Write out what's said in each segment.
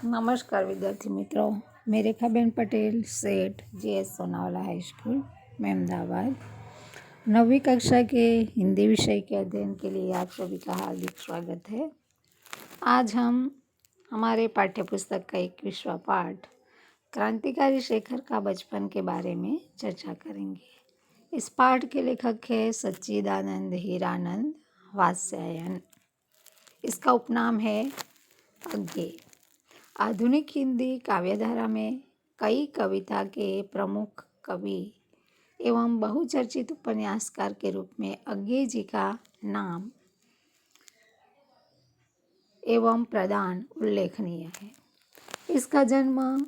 नमस्कार विद्यार्थी मित्रों, मैं रेखाबेन पटेल सेठ GS सोनावाला हाई स्कूल में अहमदाबाद 9वीं कक्षा के हिंदी विषय के अध्ययन के लिए आप सभी का हार्दिक स्वागत है। आज हम हमारे पाठ्यपुस्तक का 21वां पाठ क्रांतिकारी शेखर का बचपन के बारे में चर्चा करेंगे। इस पाठ के लेखक है सच्चिदानंद हीरानंद वात्स्यायन। इसका उपनाम है अज्ञे। आधुनिक हिंदी काव्यधारा में कई कविता के प्रमुख कवि एवं बहुचर्चित उपन्यासकार के रूप में अज्ञे जी का नाम एवं प्रदान उल्लेखनीय है। इसका जन्म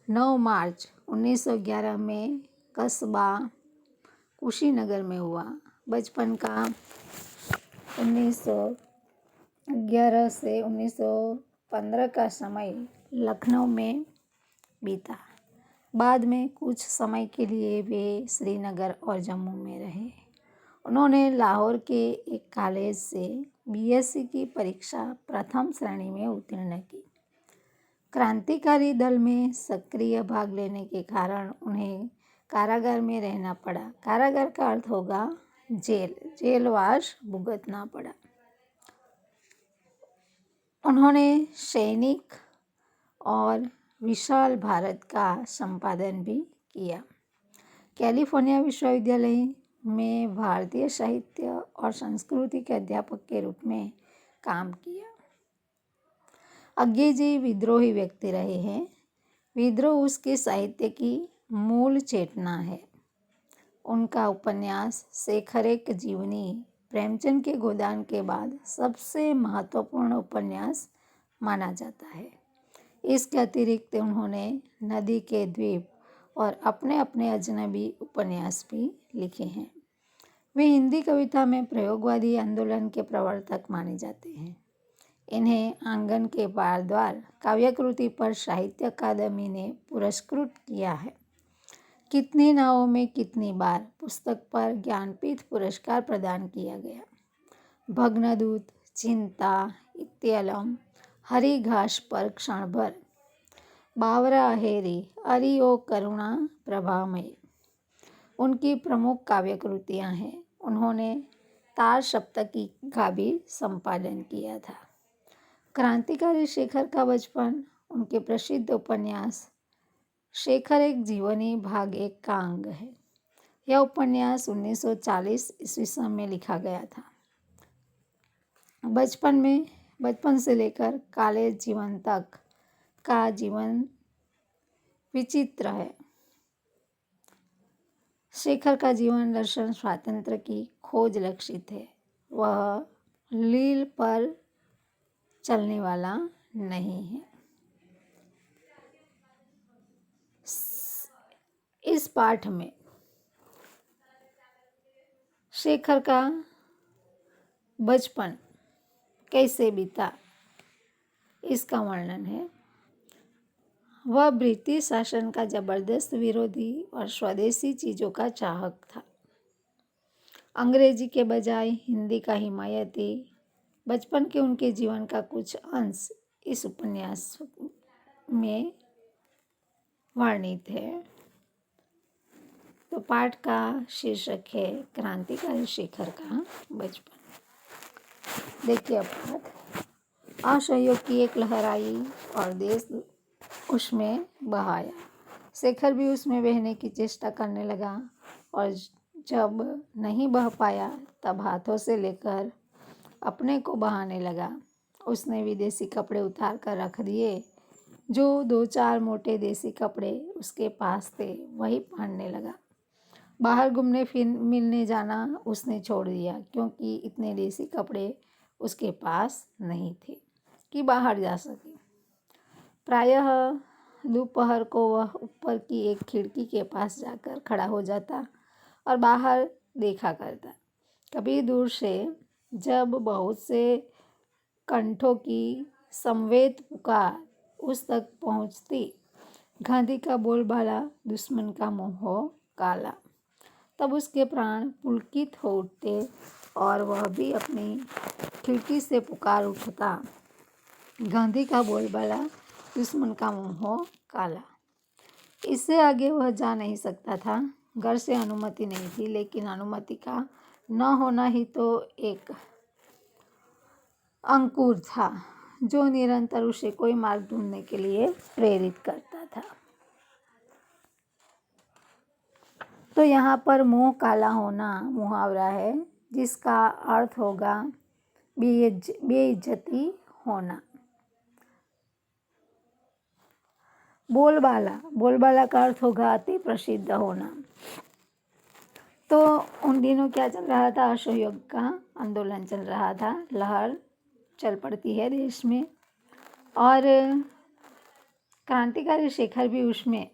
9 मार्च 1911 में कस्बा कुशीनगर में हुआ। बचपन का 1911 से 1915 का समय लखनऊ में बीता। बाद में कुछ समय के लिए वे श्रीनगर और जम्मू में रहे। उन्होंने लाहौर के एक कॉलेज से BSc की परीक्षा प्रथम श्रेणी में उत्तीर्ण की। क्रांतिकारी दल में सक्रिय भाग लेने के कारण उन्हें कारागार में रहना पड़ा। कारागार का अर्थ होगा जेलवास भुगतना पड़ा। उन्होंने सैनिक और विशाल भारत का संपादन भी किया। कैलिफोर्निया विश्वविद्यालय में भारतीय साहित्य और संस्कृति के अध्यापक के रूप में काम किया। अज्ञे जी विद्रोही व्यक्ति रहे हैं। विद्रोह उसके साहित्य की मूल चेतना है। उनका उपन्यास शेखर एक जीवनी प्रेमचंद के गोदान के बाद सबसे महत्वपूर्ण उपन्यास माना जाता है। इसके अतिरिक्त उन्होंने नदी के द्वीप और अपने अपने अजनबी उपन्यास भी लिखे हैं। वे हिंदी कविता में प्रयोगवादी आंदोलन के प्रवर्तक माने जाते हैं। इन्हें आंगन के पार द्वार काव्यकृति पर साहित्य अकादमी ने पुरस्कृत किया है। कितनी नावों में कितनी बार पुस्तक पर ज्ञानपीठ पुरस्कार प्रदान किया गया। भग्नदूत, चिंता, इत्तेलम, हरी घास पर क्षण भर, बावरा अहेरी, अरि ओ करुणा प्रभामय उनकी प्रमुख काव्यकृतियां हैं। उन्होंने तार सप्तकी का भी संपादन किया था। क्रांतिकारी शेखर का बचपन उनके प्रसिद्ध उपन्यास शेखर एक जीवनी भाग 1 का अंग है। यह उपन्यास 1940 ईस्वी में लिखा गया था। बचपन से लेकर कॉलेज जीवन तक का जीवन विचित्र है। शेखर का जीवन दर्शन स्वातंत्र्य की खोज लक्षित है। वह लील पर चलने वाला नहीं है। इस पाठ में शेखर का बचपन कैसे बीता इसका वर्णन है। वह ब्रिटिश शासन का जबरदस्त विरोधी और स्वदेशी चीज़ों का चाहक था। अंग्रेजी के बजाय हिंदी का हिमायती। बचपन के उनके जीवन का कुछ अंश इस उपन्यास में वर्णित है। तो पाठ का शीर्षक है क्रांतिकारी शेखर का बचपन। देखिए पाठ। असहयोग की एक लहर आई और देश उसमें बहाया। शेखर भी उसमें बहने की चेष्टा करने लगा और जब नहीं बह पाया तब हाथों से लेकर अपने को बहाने लगा। उसने विदेशी कपड़े उतार कर रख दिए। जो 2-4 मोटे देसी कपड़े उसके पास थे वही पहनने लगा। बाहर घूमने मिलने जाना उसने छोड़ दिया, क्योंकि इतने देसी कपड़े उसके पास नहीं थे कि बाहर जा सके। प्रायः दोपहर को वह ऊपर की एक खिड़की के पास जाकर खड़ा हो जाता और बाहर देखा करता। कभी दूर से जब बहुत से कंठों की समवेत पुकार उस तक पहुंचती, गांधी का बोलबाला दुश्मन का मुंह हो काला, तब उसके प्राण पुलकित हो उठते और वह भी अपनी खिड़की से पुकार उठता, गांधी का बोलबाला दुश्मन का मुंह हो काला। इससे आगे वह जा नहीं सकता था। घर से अनुमति नहीं थी, लेकिन अनुमति का न होना ही तो एक अंकुर था जो निरंतर उसे कोई मार्ग ढूंढने के लिए प्रेरित करता था। तो यहाँ पर मुंह काला होना मुहावरा है, जिसका अर्थ होगा बेइज्जती होना। बोलबाला का अर्थ होगा अति प्रसिद्ध होना। तो उन दिनों क्या चल रहा था? असहयोग का आंदोलन चल रहा था, लहर चल पड़ती है देश में, और क्रांतिकारी शेखर भी उसमें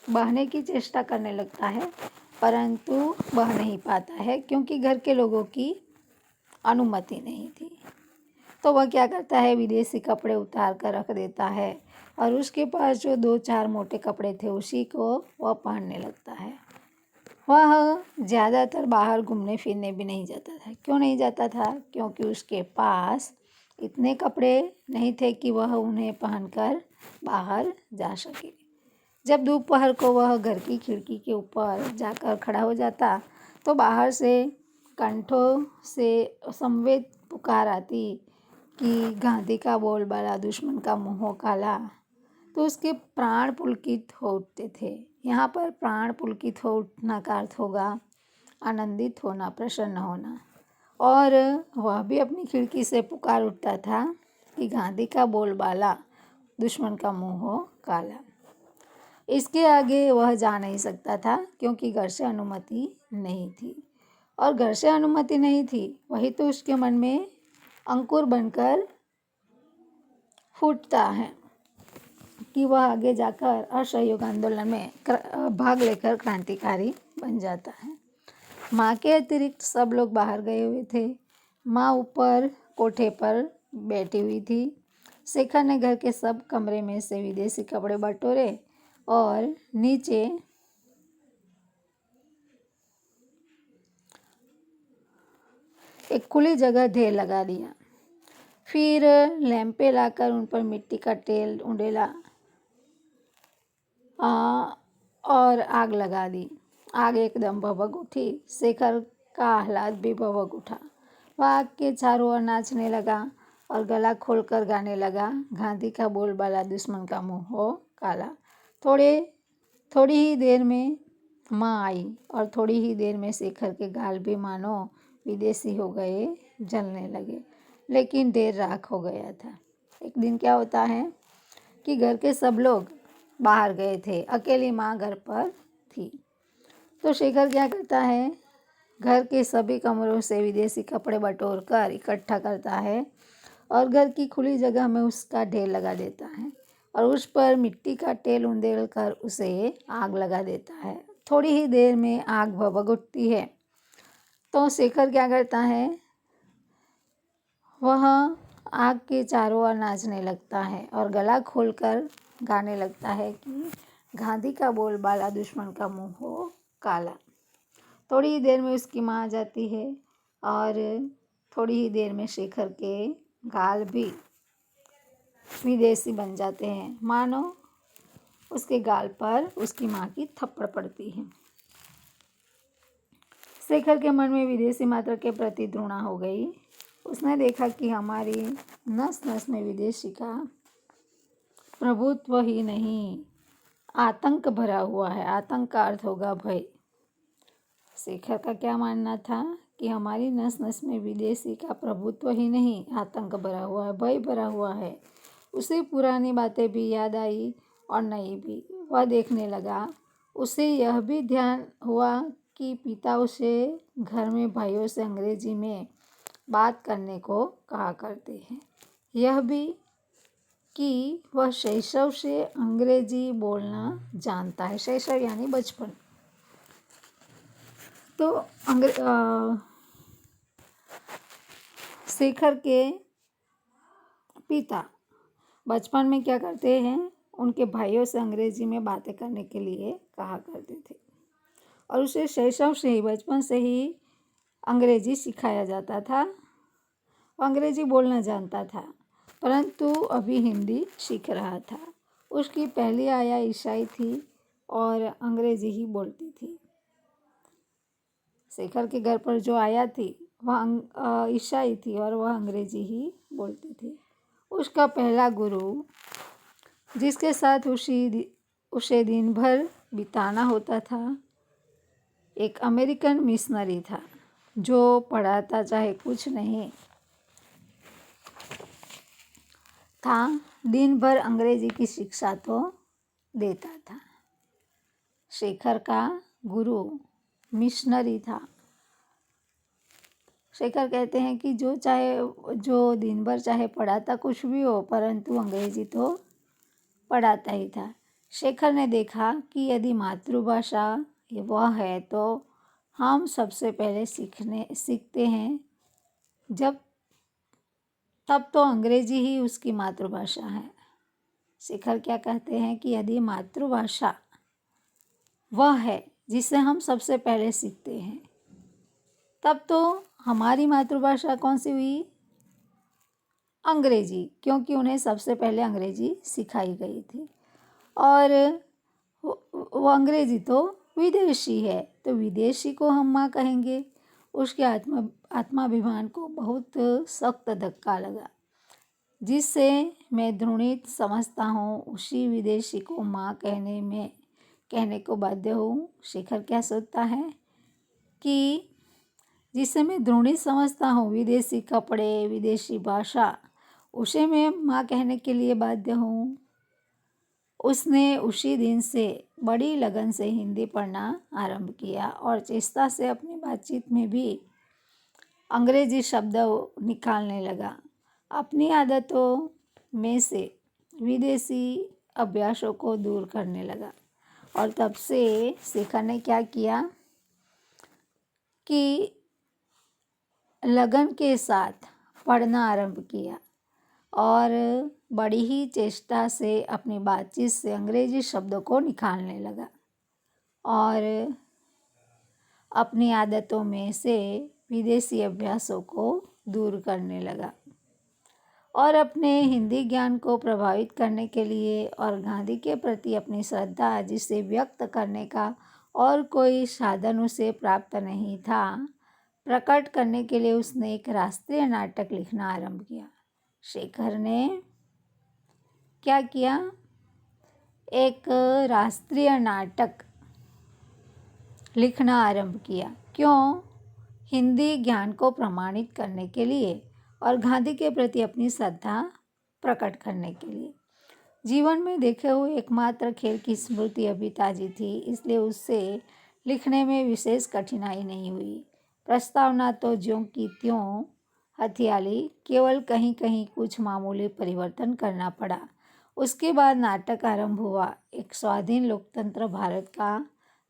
बहने की चेष्टा करने लगता है, परंतु बह नहीं पाता है क्योंकि घर के लोगों की अनुमति नहीं थी। तो वह क्या करता है? विदेशी कपड़े उतार कर रख देता है, और उसके पास जो 2-4 मोटे कपड़े थे उसी को वह पहनने लगता है। वह ज़्यादातर बाहर घूमने फिरने भी नहीं जाता था। क्यों नहीं जाता था? क्योंकि उसके पास इतने कपड़े नहीं थे कि वह उन्हें पहनकर बाहर जा सके। जब दोपहर को वह घर की खिड़की के ऊपर जाकर खड़ा हो जाता, तो बाहर से कंठों से संवेद पुकार आती कि गांधी का बोलबाला दुश्मन का मुंह काला। तो उसके प्राण पुलकित हो उठते थे। यहाँ पर प्राण पुलकित हो उठना का अर्थ होगा आनंदित होना, प्रसन्न होना। और वह भी अपनी खिड़की से पुकार उठता था कि गांधी का बोलबाला दुश्मन का मुंह हो काला। इसके आगे वह जा नहीं सकता था क्योंकि घर से अनुमति नहीं थी, और घर से अनुमति नहीं थी वही तो उसके मन में अंकुर बनकर फूटता है कि वह आगे जाकर असहयोग आंदोलन में भाग लेकर क्रांतिकारी बन जाता है। माँ के अतिरिक्त सब लोग बाहर गए हुए थे। माँ ऊपर कोठे पर बैठी हुई थी। शेखर ने घर के सब कमरे में से विदेशी कपड़े बटोरे और नीचे एक खुली जगह ढेर लगा दिया। फिर लैंपे लाकर उन पर मिट्टी का तेल उंडेला और आग लगा दी। आग एकदम भभक उठी। शेखर का आह्लाद भी भभक उठा। वह आग के चारों ओर नाचने लगा और गला खोलकर गाने लगा, गांधी का बोलबाला दुश्मन का मुंह हो काला। थोड़ी ही देर में माँ आई, और थोड़ी ही देर में शेखर के गाल भी मानो विदेशी हो गए, जलने लगे। लेकिन देर राख हो गया था। एक दिन क्या होता है कि घर के सब लोग बाहर गए थे, अकेली माँ घर पर थी। तो शेखर क्या करता है? घर के सभी कमरों से विदेशी कपड़े बटोर कर इकट्ठा करता है और घर की खुली जगह में उसका ढेर लगा देता है, और उस पर मिट्टी का तेल उंडेल कर उसे आग लगा देता है। थोड़ी ही देर में आग भभक उठती है। तो शेखर क्या करता है? वह आग के चारों ओर नाचने लगता है और गला खोलकर गाने लगता है कि गांधी का बोलबाला दुश्मन का मुंह हो काला। थोड़ी ही देर में उसकी माँ आ जाती है, और थोड़ी ही देर में शेखर के गाल भी विदेशी बन जाते हैं, मानो उसके गाल पर उसकी माँ की थप्पड़ पड़ती है। शेखर के मन में विदेशी मात्र के प्रति घृणा हो गई। उसने देखा कि हमारी नस नस में विदेशी का प्रभुत्व ही नहीं, आतंक भरा हुआ है। आतंक का अर्थ होगा भय। शेखर का क्या मानना था कि हमारी नस नस में विदेशी का प्रभुत्व ही नहीं, आतंक भरा हुआ है, भय भरा हुआ है। उसे पुरानी बातें भी याद आई और नई भी। वह देखने लगा। उसे यह भी ध्यान हुआ कि पिता उसे घर में भाइयों से अंग्रेजी में बात करने को कहा करते हैं। यह भी कि वह शैशव से अंग्रेजी बोलना जानता है। शैशव यानी बचपन। तो शेखर के पिता बचपन में क्या करते हैं? उनके भाइयों से अंग्रेजी में बातें करने के लिए कहा करते थे, और उसे शैशव से ही, बचपन से ही अंग्रेजी सिखाया जाता था। वो अंग्रेजी बोलना जानता था। परंतु अभी हिंदी सीख रहा था। उसकी पहली आया ईसाई थी और अंग्रेजी ही बोलती थी। शेखर के घर पर जो आया थी वह ईसाई थी और वह अंग्रेजी ही बोलती थी। उसका पहला गुरु जिसके साथ उसे दिन भर बिताना होता था एक अमेरिकन मिशनरी था जो पढ़ाता चाहे कुछ नहीं था, दिन भर अंग्रेजी की शिक्षा तो देता था। शेखर का गुरु मिशनरी था। शेखर कहते हैं कि जो दिन भर चाहे पढ़ाता कुछ भी हो परंतु अंग्रेजी तो पढ़ाता ही था। शेखर ने देखा कि यदि मातृभाषा वह है तो हम सबसे पहले सीखते हैं तब तो अंग्रेजी ही उसकी मातृभाषा है। शेखर क्या कहते हैं कि यदि मातृभाषा वह है जिसे हम सबसे पहले सीखते हैं तब तो हमारी मातृभाषा कौन सी हुई? अंग्रेजी, क्योंकि उन्हें सबसे पहले अंग्रेजी सिखाई गई थी और वो अंग्रेजी तो विदेशी है तो विदेशी को हम माँ कहेंगे। उसके आत्माभिमान को बहुत सख्त धक्का लगा, जिससे मैं घृणित समझता हूँ उसी विदेशी को माँ कहने को बाध्य हूँ। शेखर क्या सोचता है कि जिसे मैं घृणित समझता हूँ विदेशी कपड़े, विदेशी भाषा, उसे मैं माँ कहने के लिए बाध्य हूँ। उसने उसी दिन से बड़ी लगन से हिंदी पढ़ना आरंभ किया और चेष्टा से अपनी बातचीत में भी अंग्रेजी शब्द निकालने लगा। अपनी आदतों में से विदेशी अभ्यासों को दूर करने लगा और तब से शेखर ने क्या किया कि लगन के साथ पढ़ना आरंभ किया और बड़ी ही चेष्टा से अपनी बातचीत से अंग्रेजी शब्दों को निकालने लगा और अपनी आदतों में से विदेशी अभ्यासों को दूर करने लगा और अपने हिंदी ज्ञान को प्रभावित करने के लिए और गांधी के प्रति अपनी श्रद्धा जिसे व्यक्त करने का और कोई साधन उसे प्राप्त नहीं था, प्रकट करने के लिए उसने एक राष्ट्रीय नाटक लिखना आरंभ किया। शेखर ने क्या किया? एक राष्ट्रीय नाटक लिखना आरंभ किया। क्यों? हिंदी ज्ञान को प्रमाणित करने के लिए और गांधी के प्रति अपनी श्रद्धा प्रकट करने के लिए। जीवन में देखे हुए एकमात्र खेल की स्मृति अभी ताजी थी, इसलिए उससे लिखने में विशेष कठिनाई नहीं हुई। प्रस्तावना तो ज्यों की त्यों हथियाली, केवल कहीं कहीं कुछ मामूली परिवर्तन करना पड़ा। उसके बाद नाटक आरंभ हुआ। एक स्वाधीन लोकतंत्र भारत का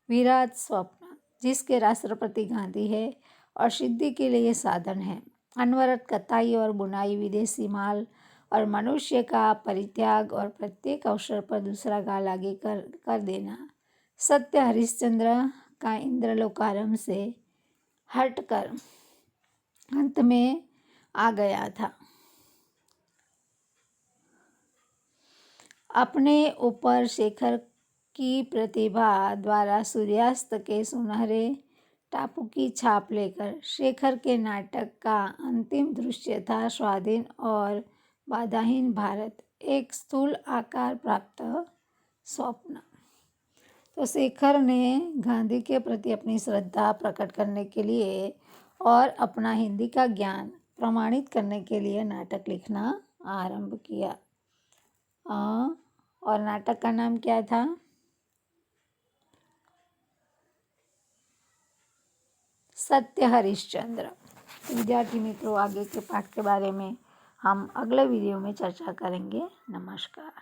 विराट स्वप्न, जिसके राष्ट्रपति गांधी है और सिद्धि के लिए साधन है। अनवरत कताई और बुनाई, विदेशी माल और मनुष्य का परित्याग और प्रत्येक अवसर पर दूसरा गाल आगे कर देना। सत्य हरिश्चंद्र का इंद्रलोकारंभ से हटकर अंत में आ गया था। अपने ऊपर शेखर की प्रतिभा द्वारा सूर्यास्त के सुनहरे टापू की छाप लेकर शेखर के नाटक का अंतिम दृश्य था स्वाधीन और बाधाहीन भारत, एक स्थूल आकार प्राप्त स्वप्न। तो शेखर ने गांधी के प्रति अपनी श्रद्धा प्रकट करने के लिए और अपना हिंदी का ज्ञान प्रमाणित करने के लिए नाटक लिखना आरंभ किया। और नाटक का नाम क्या था? सत्य हरिश्चंद्र। विद्यार्थी मित्रों, आगे के पाठ के बारे में हम अगले वीडियो में चर्चा करेंगे। नमस्कार।